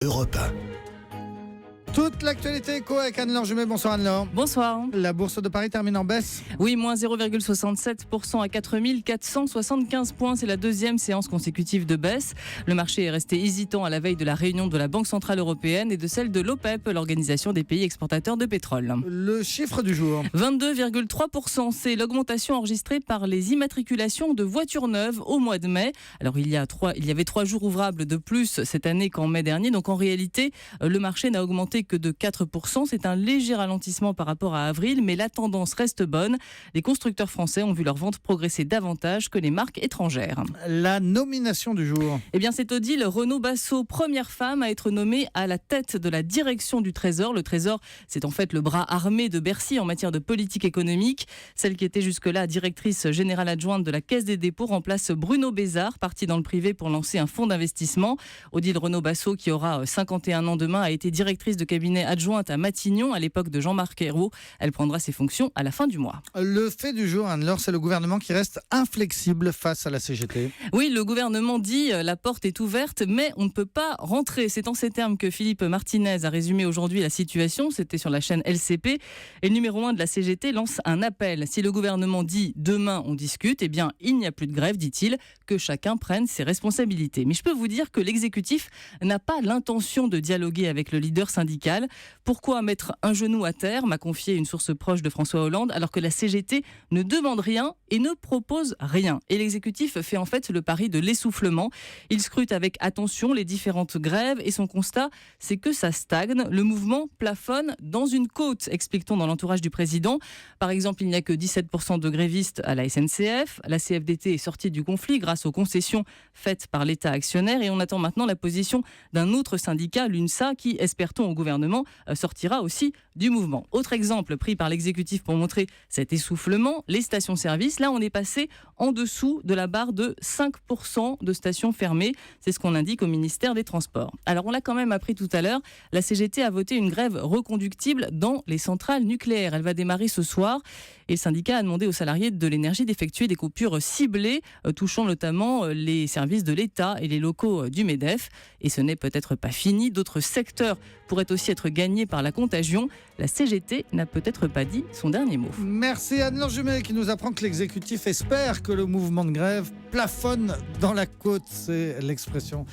Europe 1. Toute l'actualité éco avec Anne-Laure Jumet. Bonsoir Anne-Laure. Bonsoir. La bourse de Paris termine en baisse. Oui, moins 0,67% à 4 475 points. C'est la deuxième séance consécutive de baisse. Le marché est resté hésitant à la veille de la réunion de la Banque Centrale Européenne et de celle de l'OPEP, l'organisation des pays exportateurs de pétrole. Le chiffre du jour. 22,3%, c'est l'augmentation enregistrée par les immatriculations de voitures neuves au mois de mai. Alors il y avait 3 jours ouvrables de plus cette année qu'en mai dernier. Donc en réalité, le marché n'a augmenté que de 4%. C'est un léger ralentissement par rapport à avril, mais la tendance reste bonne. Les constructeurs français ont vu leurs ventes progresser davantage que les marques étrangères. La nomination du jour. Eh bien, c'est Odile Renaud-Bassot, première femme à être nommée à la tête de la direction du Trésor. Le Trésor, c'est en fait le bras armé de Bercy en matière de politique économique. Celle qui était jusque-là directrice générale adjointe de la Caisse des dépôts remplace Bruno Bézard, parti dans le privé pour lancer un fonds d'investissement. Odile Renaud-Bassot, qui aura 51 ans demain, a été directrice de cabinet adjointe à Matignon à l'époque de Jean-Marc Ayrault. Elle prendra ses fonctions à la fin du mois. Le fait du jour, Anne-Laure, c'est le gouvernement qui reste inflexible face à la CGT. Oui, le gouvernement dit la porte est ouverte, mais on ne peut pas rentrer. C'est en ces termes que Philippe Martinez a résumé aujourd'hui la situation. C'était sur la chaîne LCP. Et le numéro 1 de la CGT lance un appel. Si le gouvernement dit demain on discute, eh bien il n'y a plus de grève, dit-il, que chacun prenne ses responsabilités. Mais je peux vous dire que l'exécutif n'a pas l'intention de dialoguer avec le leader syndical. Pourquoi mettre un genou à terre, m'a confié une source proche de François Hollande, alors que la CGT ne demande rien et ne propose rien. Et l'exécutif fait en fait le pari de l'essoufflement. Il scrute avec attention les différentes grèves et son constat, c'est que ça stagne. Le mouvement plafonne dans une côte, explique-t-on dans l'entourage du président. Par exemple, il n'y a que 17% de grévistes à la SNCF. La CFDT est sortie du conflit grâce aux concessions faites par l'État actionnaire et on attend maintenant la position d'un autre syndicat, l'UNSA, qui, espère-t-on au gouvernement, sortira aussi du mouvement. Autre exemple pris par l'exécutif pour montrer cet essoufflement, les stations-service. Là, on est passé en dessous de la barre de 5% de stations fermées. C'est ce qu'on indique au ministère des Transports. Alors, on l'a quand même appris tout à l'heure, la CGT a voté une grève reconductible dans les centrales nucléaires. Elle va démarrer ce soir et le syndicat a demandé aux salariés de l'énergie d'effectuer des coupures ciblées, touchant notamment les services de l'État et les locaux du MEDEF. Et ce n'est peut-être pas fini. D'autres secteurs pourraient aussi être gagnés par la contagion. La CGT n'a peut-être pas dit son dernier mot. Merci Anne-Laure Jumet qui nous apprend que l'exécutif espère que le mouvement de grève plafonne dans la côte. C'est l'expression